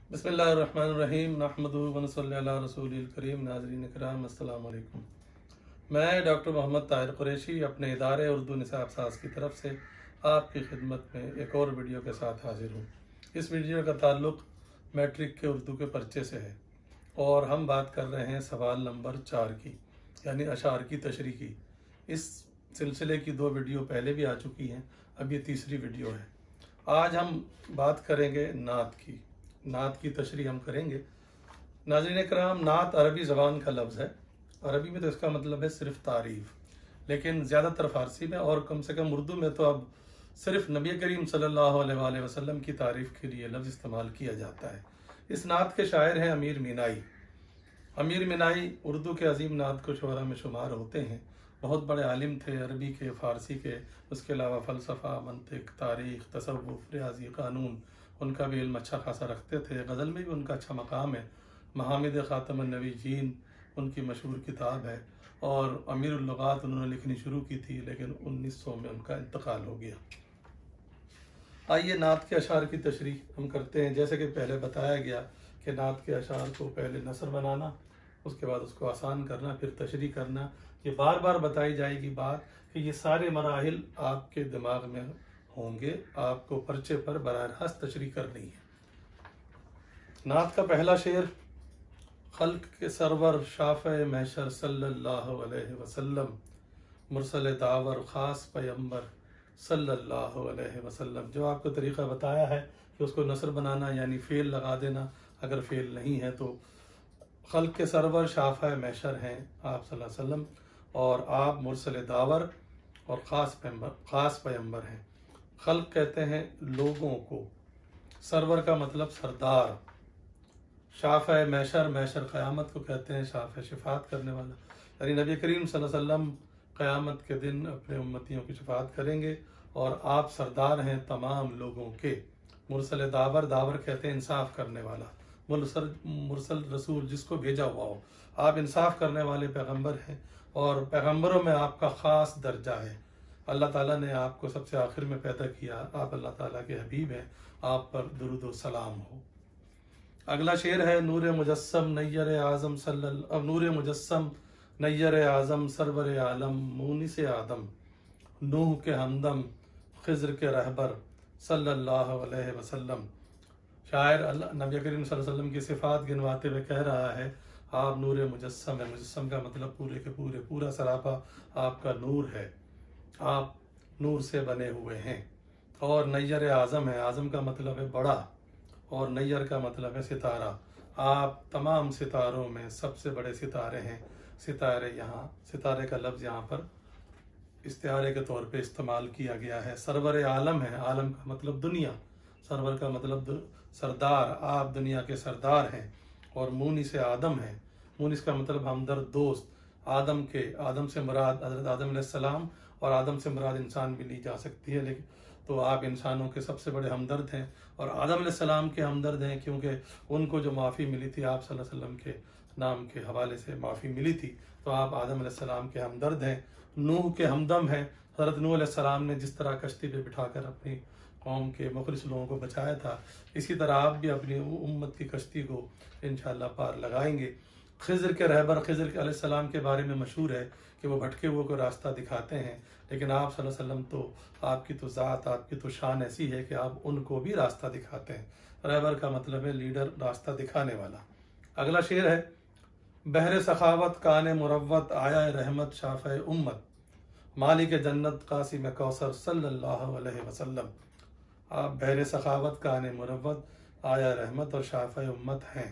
बिस्मिल्लाहिर्रहमानिर्रहीम नहमदुहु व नसल्ली अला रसूलिल करीम। नाज़रीन इकराम अस्सलाम वालेकुम। मैं डॉक्टर मोहम्मद ताहिर कुरैशी अपने इदारे उर्दू निसाब साज की तरफ से आपकी खिदमत में एक और वीडियो के साथ हाजिर हूँ। इस वीडियो का ताल्लुक़ मैट्रिक के उर्दू के पर्चे से है और हम बात कर रहे हैं सवाल नंबर 4 की, यानी अशार की तशरीह की। इस सिलसिले की 2 वीडियो पहले भी आ चुकी हैं, अब ये तीसरी वीडियो है। आज हम बात करेंगे नात की। नात की तशरीह हम करेंगे। नाज़रीन कराम, नात अरबी ज़बान का लफ्ज़ है। अरबी में तो इसका मतलब है सिर्फ तारीफ़, लेकिन ज़्यादातर फ़ारसी में और कम से कम उर्दू में तो अब सिर्फ नबी करीम सल्लल्लाहु अलैहि वसल्लम की तारीफ़ के लिए लफ्ज़ इस्तेमाल किया जाता है। इस नात के शायर हैं अमीर मीनाई। अमीर मीनाई उर्दू के अजीम नात को शुरा में शुमार होते हैं। बहुत बड़े आलिम थे, अरबी के, फ़ारसी के, उसके अलावा फ़लसफ़ा, मंतिक, तारीख़, तसव्वुफ़, रियाज़ी, क़ानून, उनका भी इल्म अच्छा खासा रखते थे। गज़ल में भी उनका अच्छा मकाम है। महामिद ख़ातमुन नबीय्यीन उनकी मशहूर किताब है और अमीरुल लुग़ात उन्होंने लिखनी शुरू की थी, लेकिन 1900 में उनका इंतकाल हो गया। आइए नात के अशार की तशरीह हम करते हैं। जैसे कि पहले बताया गया कि नात के अशार को पहले नसर बनाना, उसके बाद उसको आसान करना, फिर तशरीह करना। ये बार बार बताई जाएगी बात कि ये सारे मराहिल आपके दिमाग में होंगे, आपको पर्चे पर बराह रास्त तशरीह करनी है। नात का पहला शेर, खल्क के सरवर शाफ़े महशर सल्लल्लाहु अलैहि वसल्लम, मुरसल दावर ख़ास पैगंबर सल्लल्लाहु अलैहि वसल्लम। जो आपको तरीक़ा बताया है कि उसको नसर बनाना यानी फ़ेल लगा देना, अगर फ़ेल नहीं है तो खल्क के सरवर शाफ़े महशर हैं आप सल्लल्लाहु अलैहि वसल्लम, और आप मुरसल दावर और ख़ास पैगंबर हैं। खल्क कहते हैं लोगों को, सरवर का मतलब सरदार, शाफ़े महशर, महशर क़यामत को कहते हैं, शाफ़े शिफ़ात करने वाला, यानी नबी करीम सल्लल्लाहु अलैहि वसल्लम क़यामत के दिन अपने उम्मतियों की शिफ़ात करेंगे और आप सरदार हैं तमाम लोगों के। मुरसल दावर, दावर कहते हैं इंसाफ करने वाला, मुरसल रसूल जिसको भेजा हुआ हो। आप इंसाफ करने वाले पैगंबर हैं और पैगंबरों में आपका ख़ास दर्जा है। अल्लाह ताला ने आपको सबसे आखिर में पैदा किया, आप अल्लाह ताला के हबीब हैं, आप पर दुरूद व सलाम हो। अगला शेर है, नूर मुजस्सम नैयर आज़म नूर मुजस्सम नैयर आज़म सरवर आलम मूनिस आदम, नूह के हमदम खिज़्र के रहबर सल्लल्लाहु अलैहि वसल्लम। शायर नबी करीम सल्लल्लाहु अलैहि वसल्लम की सिफ़ात गिनवाते हुए कह रहा है, आप नूर मुजस्सम है। मुजस्सम का मतलब पूरे के पूरे, पूरा सरापा आपका नूर है, आप नूर से बने हुए हैं। और नैयर आज़म है, आज़म का मतलब है बड़ा और नैयर का मतलब है सितारा। आप तमाम सितारों में सबसे बड़े सितारे हैं। सितारे, यहाँ सितारे का लफ्ज़ यहाँ पर इस्तिआरे के तौर पे इस्तेमाल किया गया है। सरवर आलम है, आलम का मतलब दुनिया, सरवर का मतलब सरदार, आप दुनिया के सरदार हैं। और मूनिस आदम है, मूनिस का मतलब हमदर्द, दोस्त। आदम के, आदम से मुराद हज़रत आदम अलैहिस्सलाम और आदम से मुराद इंसान भी ली जा सकती है, लेकिन तो आप इंसानों के सबसे बड़े हमदर्द हैं और आदम अलैहिस्सलाम के हमदर्द हैं, क्योंकि उनको जो माफ़ी मिली थी आप सल्लल्लाहु अलैहि वसल्लम के नाम के हवाले से माफ़ी मिली थी, तो आप आदम अलैहिस्सलाम के हमदर्द हैं। नूह के हमदम हैं, हज़रत नूह अलैहिस्सलाम ने जिस तरह कश्ती पे बिठाकर अपनी कौम के मुखलिस लोगों को बचाया था, इसी तरह आप भी अपनी उम्मत की कश्ती को इंशाअल्लाह पार लगाएंगे। खिज़्र के रहबर, खिज़्र अलैहिस्सलाम के बारे में मशहूर है कि वो भटके हुए को रास्ता दिखाते हैं, लेकिन आप सल्लल्लाहु अलैहि वसल्लम तो, आपकी तो ज़ात, आपकी तो शान ऐसी है कि आप उनको भी रास्ता दिखाते हैं। रहबर का मतलब है लीडर, रास्ता दिखाने वाला। अगला शेर है, बहर सखावत कान मुरव्वत आया रहमत शाफ़े उम्मत, मालिक जन्नत कासिम कौसर सल्लल्लाहु अलैहि वसल्लम। आप बहर सखावत कान मुरव्वत आया रहमत और शाफ़े उम्मत हैं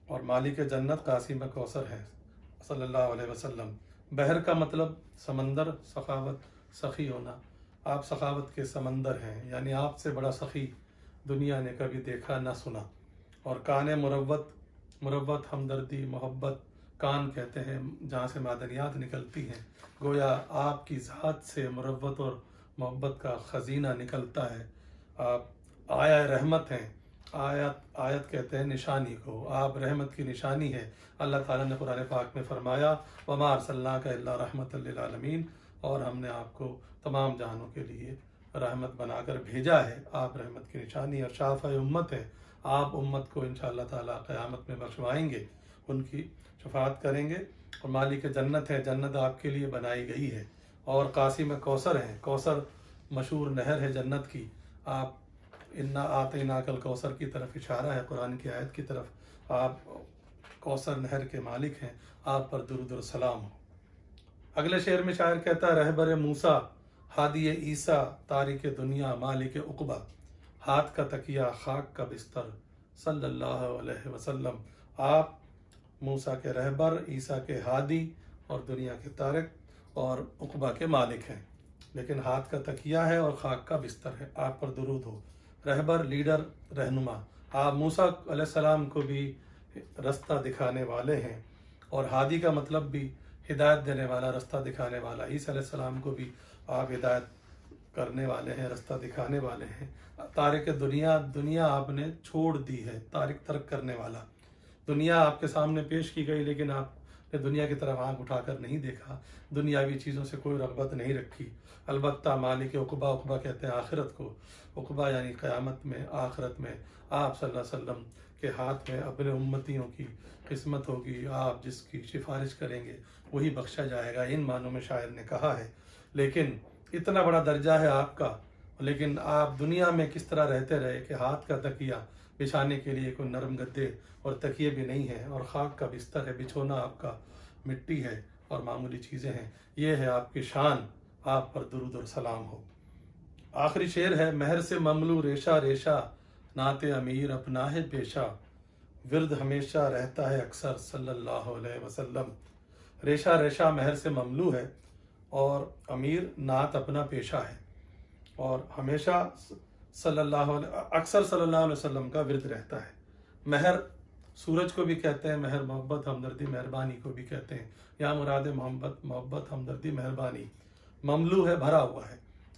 और मालिक जन्नत कासिम कौसर है सल्लल्लाहु अलैहि वसल्लम। बहर का मतलब समंदर, सखावत सखी होना, आप सखावत के समंदर हैं, यानी आपसे बड़ा सखी दुनिया ने कभी देखा ना सुना। और कान मुरव्वत, मुरव्वत हमदर्दी, मोहब्बत, कान कहते हैं जहाँ से मादनियात निकलती हैं, गोया आपकी ज़ात से मुरव्वत और मोहब्बत का ख़ज़ीना निकलता है। आप आया रहमत हैं, आयत, आयत कहते हैं निशानी को, आप रहमत की निशानी है। अल्लाह ताला ने कुरान पाक में फरमाया, वमा अरसलनाका इल्ला रहमतल लिल आलमीन, और हमने आपको तमाम जहानों के लिए रहमत बनाकर भेजा है। आप रहमत की निशानी और शाफ़े उम्मत है, آپ امت کو انشاءاللہ تعالی قیامت میں بخشوائیں گے، ان کی شفاعت کریں گے، اور مالک جنت ہے، جنت آپ کے لیے بنائی گئی ہے، اور قاسم کوثر ہیں، کوثر مشہور نہر ہے جنت کی، آپ انا اعطیناک الکوثر کی طرف اشارہ ہے قرآن کی آیت کی طرف، آپ کوثر نہر کے مالک ہیں، آپ پر درود و سلام ہو۔ اگلے شعر میں شاعر کہتا ہے، رہبر موسیٰ ہادی عیسیٰ تارک دنیا مالک عقبہ، ہاتھ کا تکیہ خاک کا بستر صلی اللہ علیہ وسلم۔ آپ موسیٰ کے رہبر، عیسیٰ کے ہادی اور دنیا کے تارک اور عقبہ کے مالک ہیں، لیکن ہاتھ کا تکیہ ہے اور خاک کا بستر ہے، آپ پر درود ہو۔ رہبر، لیڈر، رہنما، آپ موسیٰ علیہ السلام کو بھی رستہ دکھانے والے ہیں، اور ہادی کا مطلب بھی ہدایت دینے والا، رستہ دکھانے والا، عیسیٰ علیہ السلام کو بھی آپ ہدایت کرنے والے ہیں، رستہ دکھانے والے ہیں۔ تارک دنیا، دنیا آپ نے چھوڑ دی ہے، تارک ترک کرنے والا، دنیا آپ کے سامنے پیش کی گئی لیکن آپ نے دنیا کی طرف آنکھ اٹھا کر نہیں دیکھا، دنیاوی چیزوں سے کوئی رغبت نہیں رکھی۔ البتہ مالک عقبہ، عقبہ کہتے ہیں آخرت کو، عقبہ یعنی قیامت میں، آخرت میں آپ صلی اللہ علیہ وسلم کے ہاتھ میں اپنے امتیوں کی قسمت ہوگی، آپ جس کی سفارش کریں گے وہی بخشا جائے گا، ان معنوں میں شاعر نے کہا ہے۔ لیکن اتنا بڑا درجہ ہے آپ کا، لیکن آپ دنیا میں کس طرح رہتے رہے کہ ہاتھ کا تکیہ بچھانے کے لیے کوئی نرم گدے اور تکیے بھی نہیں ہیں، اور خاک کا بستر ہے، بچھونا آپ کا مٹی ہے اور معمولی چیزیں ہیں، یہ ہے آپ کی شان، آپ پر درود اور سلام ہو۔ آخری شعر ہے، مہر سے مملو ریشہ ریشہ نعت امیر اپنا ہے پیشہ، ورد ہمیشہ رہتا ہے اکثر صلی اللہ علیہ وسلم۔ ریشہ ریشہ مہر سے مملو ہے، اور امیر نعت اپنا پیشہ ہے، اور ہمیشہ اکثر صلی اللہ علیہ وسلم کا ورد رہتا ہے۔ مہر سورج کو بھی کہتے ہیں، مہر محبت، ہمدردی، مہربانی کو بھی کہتے ہیں، یا مراد محبت، ہمدردی، مہربانی، مملو ہے، بھرا ہوا ہے،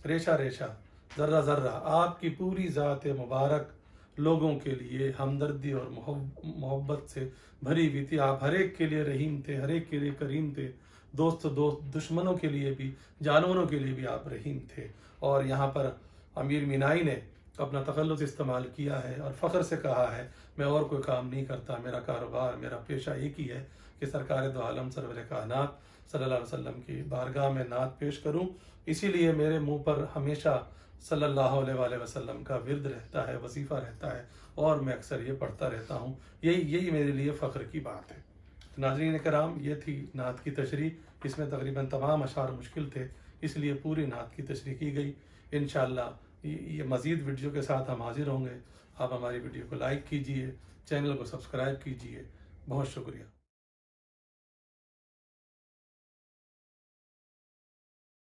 ریشہ ریشہ، ذرہ ذرہ، آپ کی پوری ذات مبارک لوگوں کے لیے ہمدردی اور محبت سے بھری ہوئی تھی، آپ ہر ایک کے لیے رحیم تھے، ہر ایک کے لیے کریم تھے، دوست دشمنوں کے لیے بھی، جانوروں کے لیے بھی آپ رحیم تھے۔ اور یہاں پر امیر مینائی نے اپنا تخلص استعمال کیا ہے اور فخر سے کہا ہے، میں اور کوئی کام نہیں کرتا، میرا کاروبار، میرا پیشہ ایک ہی ہے کہ سرکار دو عالم سرور کائنات صلی اللہ علیہ وسلم کی بارگاہ میں نعت پیش کروں، اسی لیے میرے منہ پر ہمیشہ صلی اللہ علیہ وآلہ وسلم کا ورد رہتا ہے، وظیفہ رہتا ہے، اور میں اکثر یہ پڑھتا رہتا ہوں، یہی میرے لیے فخر کی بات ہے۔ ناظرین کرام، یہ تھی نعت کی تشریح، اس میں تقریباً تمام اشعار مشکل تھے، اس لیے پوری نعت کی تشریح کی گئی۔ انشاءاللہ یہ مزید ویڈیو کے ساتھ ہم حاضر ہوں گے، آپ ہماری ویڈیو کو لائک کیجئے، چینل کو سبسکرائب کیجئے، بہت شکریہ۔